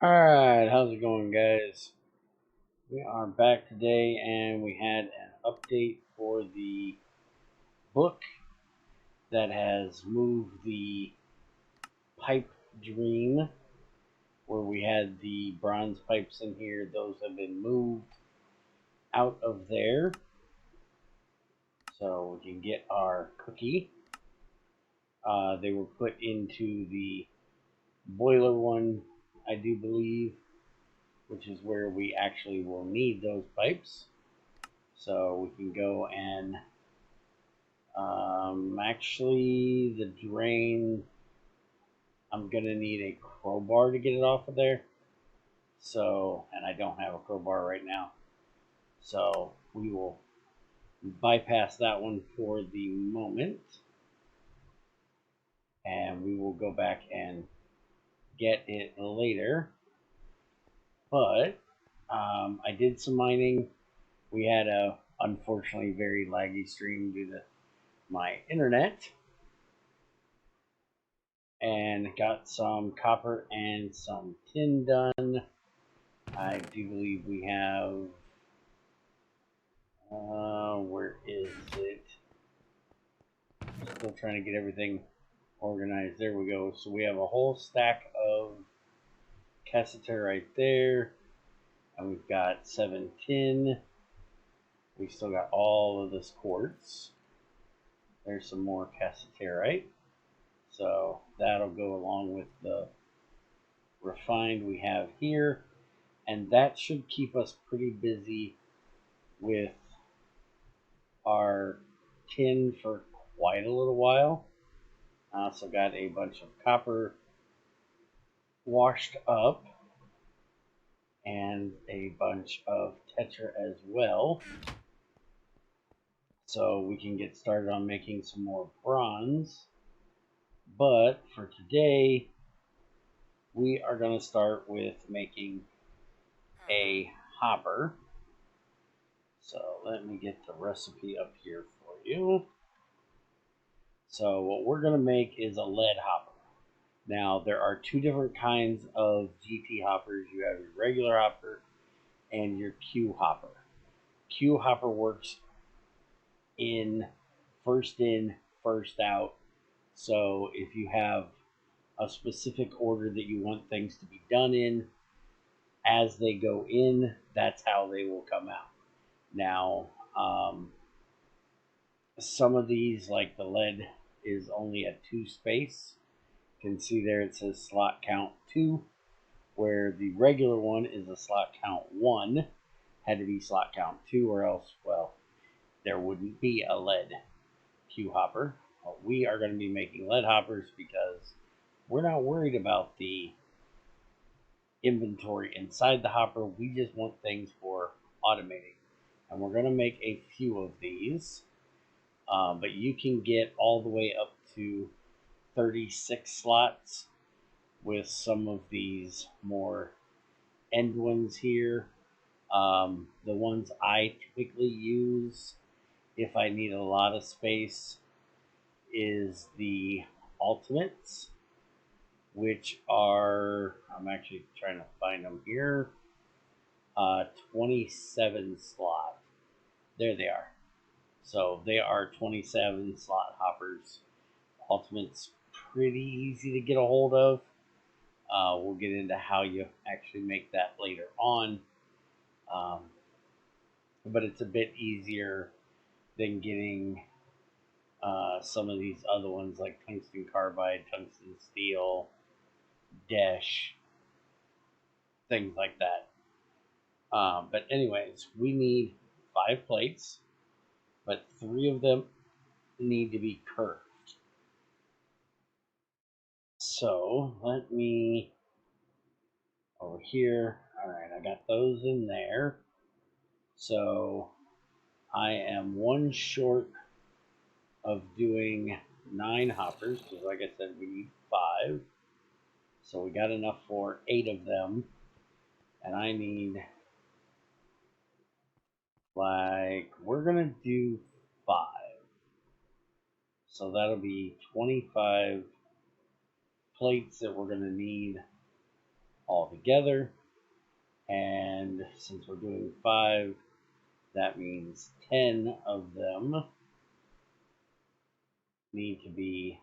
Alright, how's it going, guys? We are back today and we had an update for the book that has moved the pipe dream where we had the bronze pipes in here. Those have been moved out of there so we can get our cookie. They were put into the boiler one, I do believe, which is where we actually will need those pipes. So we can go and actually the drain, I'm gonna need a crowbar to get it off of there. So, and I don't have a crowbar right now. So we will bypass that one for the moment. And we will go back and get it later. But I did some mining. We had a unfortunately very laggy stream due to my internet, and got some copper and some tin done. I do believe we have, where is it? Still trying to get everything organized. There we go. So we have a whole stack of cassiterite there, and we've got 7 tin. We still got all of this quartz. There's some more cassiterite. So that'll go along with the refined we have here. And that should keep us pretty busy with our tin for quite a little while. I also got a bunch of copper washed up and a bunch of tetra as well. So we can get started on making some more bronze. But for today, we are going to start with making a hopper. So let me get the recipe up here for you. So what we're going to make is a lead hopper. Now there are two different kinds of GT hoppers. You have your regular hopper and your Q hopper. Q hopper works in, first out. So if you have a specific order that you want things to be done in, as they go in, that's how they will come out. Now, some of these, like the lead, is only a 2 space. You can see there it says slot count 2, where the regular one is a slot count 1. Had to be slot count 2, or else, well, there wouldn't be a lead Q hopper. Well, we are going to be making lead hoppers because we're not worried about the inventory inside the hopper. We just want things for automating. And we're going to make a few of these. But you can get all the way up to 36 slots with some of these more end ones here. The ones I typically use if I need a lot of space is the ultimates, which are, I'm actually trying to find them here, 27 slot. There they are. So they are 27 slot hoppers. Ultimate's pretty easy to get a hold of. We'll get into how you actually make that later on. But it's a bit easier than getting some of these other ones like tungsten carbide, tungsten steel, desh, things like that. But anyways, we need 5 plates, but 3 of them need to be curved. So let me, over here, all right, I got those in there. So I am 1 short of doing 9 hoppers, because like I said, we need 5. So we got enough for 8 of them, and I need, like, we're gonna do 5. So that'll be 25 plates that we're gonna need all together. And since we're doing 5, that means 10 of them need to be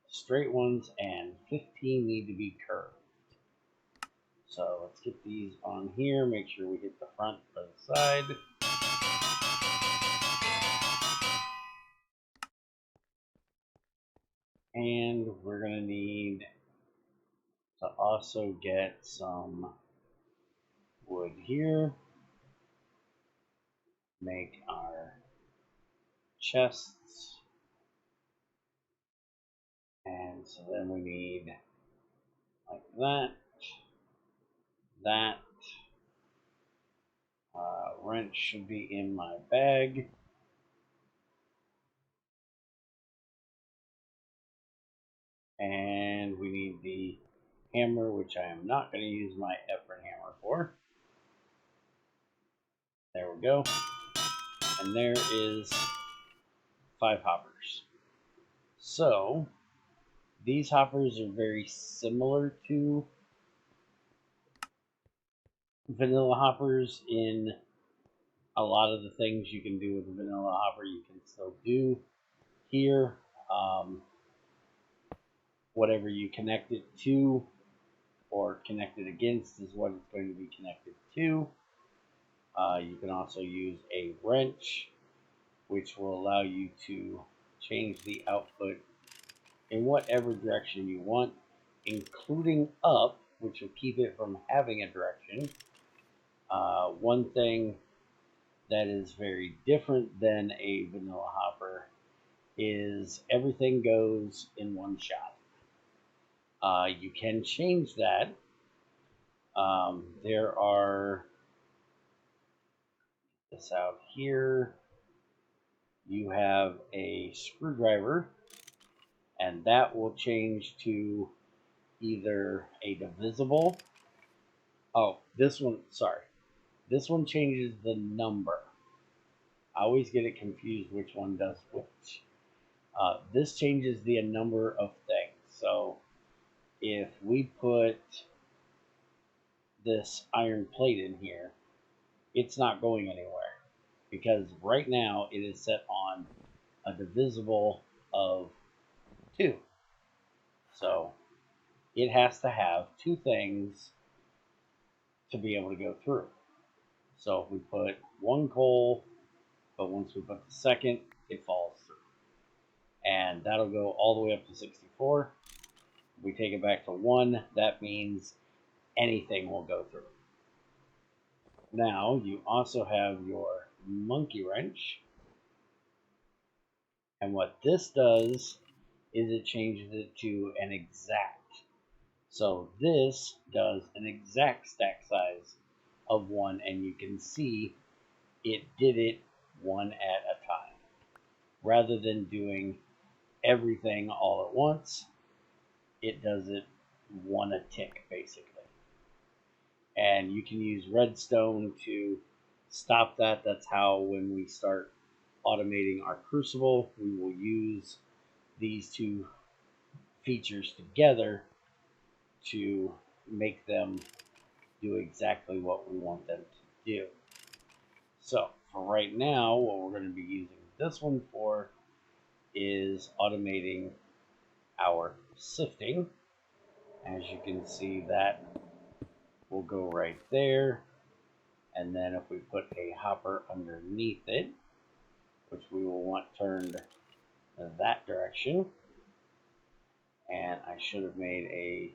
straight ones and 15 need to be curved. So let's get these on here, make sure we hit the front or the side. And we're going to need to also get some wood here. Make our chests. And so then we need like that, that. Wrench should be in my bag. And we need the hammer, which I am not going to use my effort hammer for. There we go. And there is 5 hoppers. So these hoppers are very similar to vanilla hoppers in a lot of the things you can do with a vanilla hopper you can still do here. Whatever you connect it to or connect it against is what it's going to be connected to. You can also use a wrench, which will allow you to change the output in whatever direction you want, including up, which will keep it from having a direction. One thing that is very different than a vanilla hopper is everything goes in one shot. You can change that. There are, this out here, you have a screwdriver, and that will change to either a divisible. Oh, this one, sorry. This one changes the number. I always get it confused which one does which. This changes the number of things. So if we put this iron plate in here, it's not going anywhere because right now it is set on a divisible of 2. So it has to have 2 things to be able to go through. So if we put 1 coal, but once we put the second, it falls through. And that'll go all the way up to 64. If we take it back to 1, that means anything will go through. Now you also have your monkey wrench. And what this does is it changes it to an exact. So this does an exact stack size of 1, and you can see it did it 1 at a time. Rather than doing everything all at once, it does it 1 a tick, basically. And you can use redstone to stop that. That's how when we start automating our crucible, we will use these 2 features together to make them do exactly what we want them to do. So for right now, what we're going to be using this one for is automating our sifting. As you can see, that will go right there. And then if we put a hopper underneath it, which we will want turned that direction, and I should have made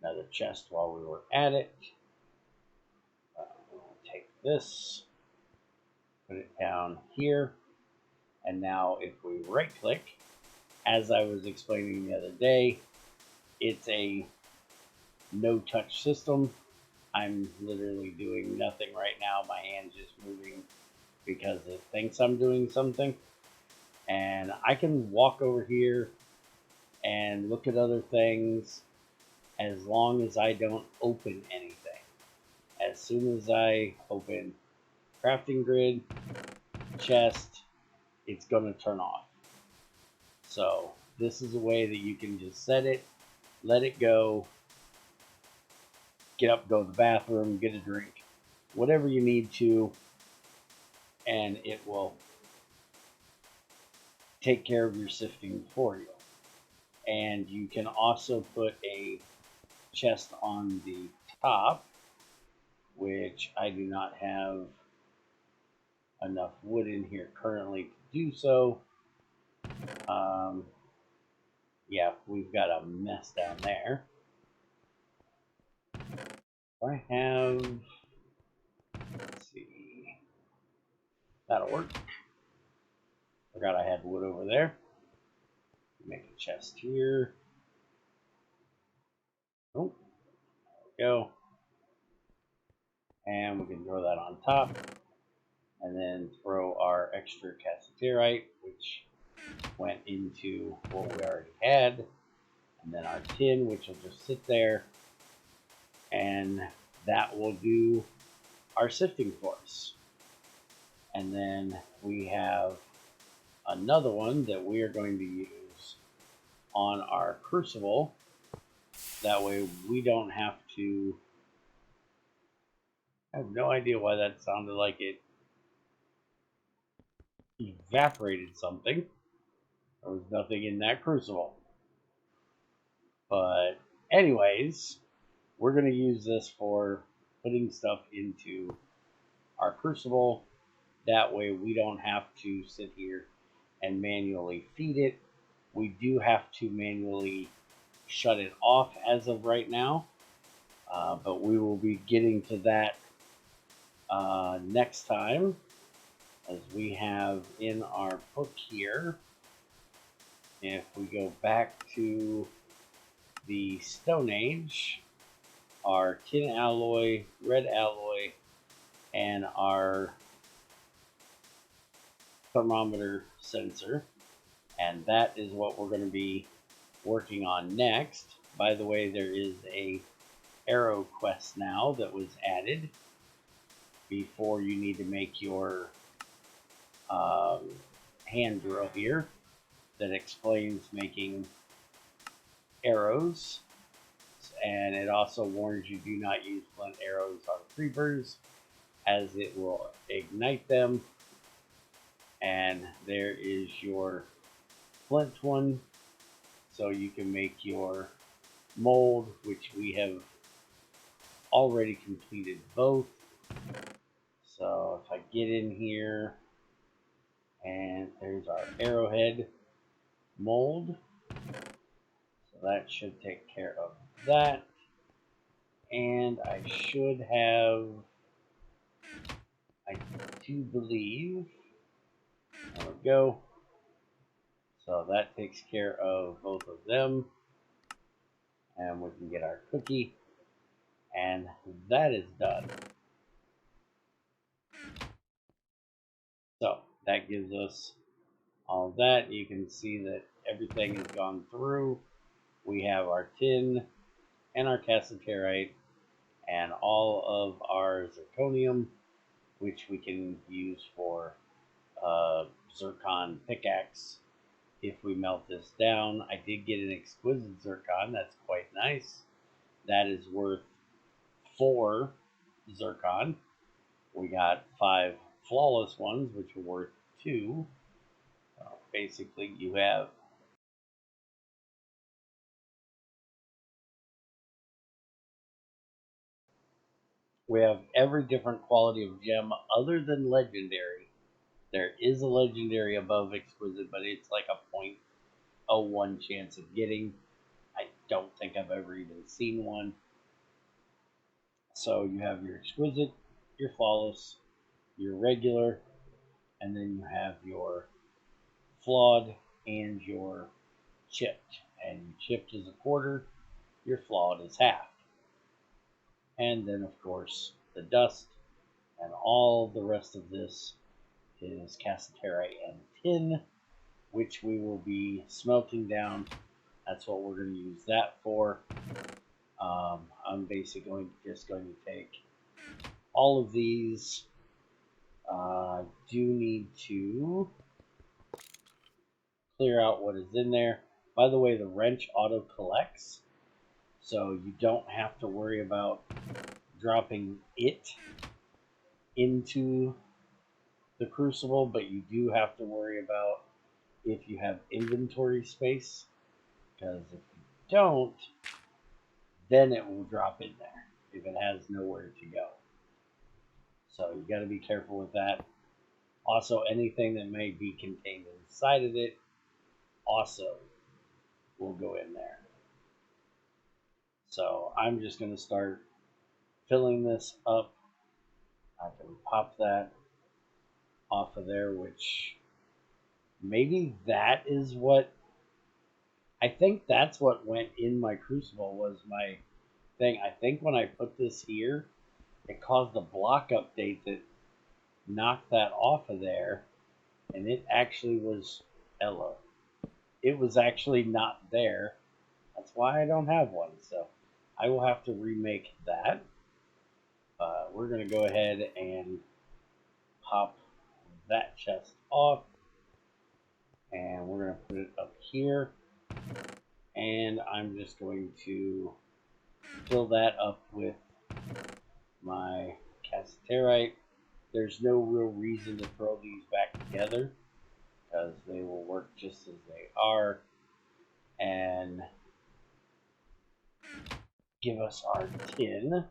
another chest while we were at it. We'll take this, put it down here, and now if we right click, as I was explaining the other day, it's a no touch system. I'm literally doing nothing right now. My hand's just moving because it thinks I'm doing something. And I can walk over here and look at other things as long as I don't open anything. As soon as I open crafting grid, chest, it's going to turn off. So this is a way that you can just set it, let it go, get up, go to the bathroom, get a drink, whatever you need to, and it will take care of your sifting for you. And you can also put a chest on the top, which I do not have enough wood in here currently to do so. Yeah, we've got a mess down there. I have, let's see, that'll work. Forgot I had wood over there. Make a chest here. Oh, there we go. And we can throw that on top. And then throw our extra cassiterite, which went into what we already had. And then our tin, which will just sit there. And that will do our sifting for us. And then we have another one that we are going to use on our crucible. That way we don't have to. I have no idea why that sounded like it evaporated something. There was nothing in that crucible. But anyways, we're going to use this for putting stuff into our crucible. That way we don't have to sit here and manually feed it. We do have to manually shut it off as of right now. But we will be getting to that next time, as we have in our book here. If we go back to the Stone Age, our tin alloy, red alloy, and our thermometer sensor, and that is what we're going to be working on next. By the way, there is a arrow quest now that was added before you need to make your hand drill here that explains making arrows, and it also warns you do not use flint arrows on creepers as it will ignite them. And there is your flint one, so you can make your mold, which we have already completed both. So if I get in here, and there's our arrowhead mold, so that should take care of that. And I should have, I do believe, there we go. So that takes care of both of them. And we can get our cookie. And that is done. So that gives us all that. You can see that everything has gone through. We have our tin and our cassiterite and all of our zirconium, which we can use for zircon pickaxe if we melt this down. I did get an exquisite zircon. That's quite nice. That is worth 4 zircon. We got 5 flawless ones, which are worth 2. Basically, you have every different quality of gem other than legendary. There is a legendary above exquisite, but it's like a 0.01 chance of getting. I don't think I've ever even seen one. So you have your exquisite, your flawless, your regular, and then you have your flawed and your chipped. And chipped is 1/4, your flawed is 1/2. And then, of course, the dust, and all the rest of this is cassiterite and tin, which we will be smelting down. That's what we're going to use that for. I'm basically just going to take all of these. Do need to clear out what is in there. By the way, the wrench auto collects, So you don't have to worry about dropping it into the crucible, but you do have to worry about if you have inventory space, because if you don't, then it will drop in there if it has nowhere to go. So you got to be careful with that. Also, anything that may be contained inside of it also will go in there. So I'm just going to start filling this up. I can pop that off of there, which maybe that is what, I think that's what went in my crucible was my thing. I think when I put this here, it caused a block update that knocked that off of there, and it actually was Ella. It was actually not there. That's why I don't have one. So I will have to remake that. We're going to go ahead and pop that chest off, and we're going to put it up here, and I'm just going to fill that up with my cassiterite. There's no real reason to throw these back together because they will work just as they are and give us our tin,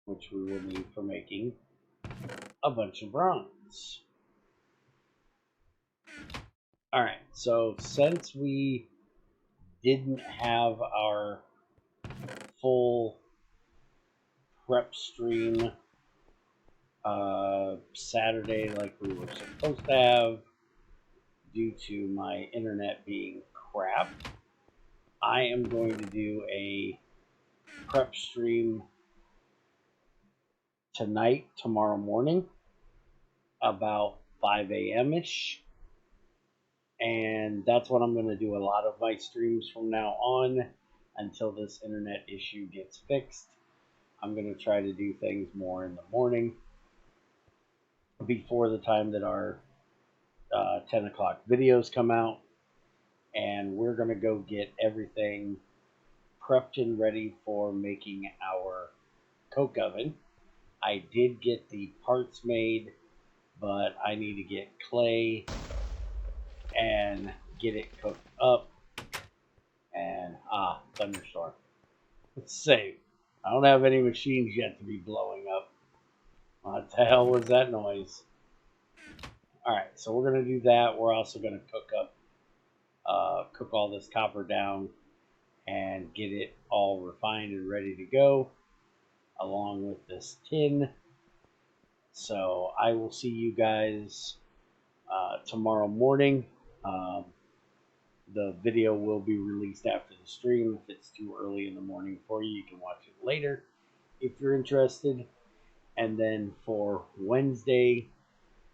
which we will need for making a bunch of bronze. Alright, so since we didn't have our full prep stream Saturday like we were supposed to have due to my internet being crap, I am going to do a prep stream tonight, tomorrow morning, about 5 a.m.-ish. And that's what I'm going to do a lot of my streams from now on until this internet issue gets fixed. I'm going to try to do things more in the morning before the time that our 10 o'clock videos come out. And we're going to go get everything prepped and ready for making our coke oven. I did get the parts made, but I need to get clay and get it cooked up. And thunderstorm. Let's save. I don't have any machines yet to be blowing up. What the hell was that noise? Alright, so we're going to do that. We're also going to cook all this copper down and get it all refined and ready to go along with this tin. So I will see you guys tomorrow morning. The video will be released after the stream. If it's too early in the morning for you, you can watch it later if you're interested. And then for Wednesday,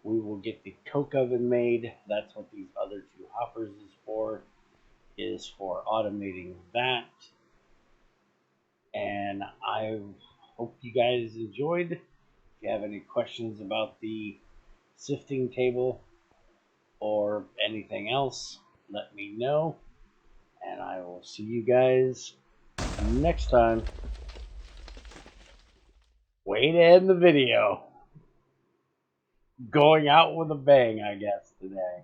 we will get the coke oven made. That's what these other two hoppers is for automating that. And I hope you guys enjoyed. If you have any questions about the sifting table or anything else, let me know. And I will see you guys next time. Way to end the video. Going out with a bang, I guess, today.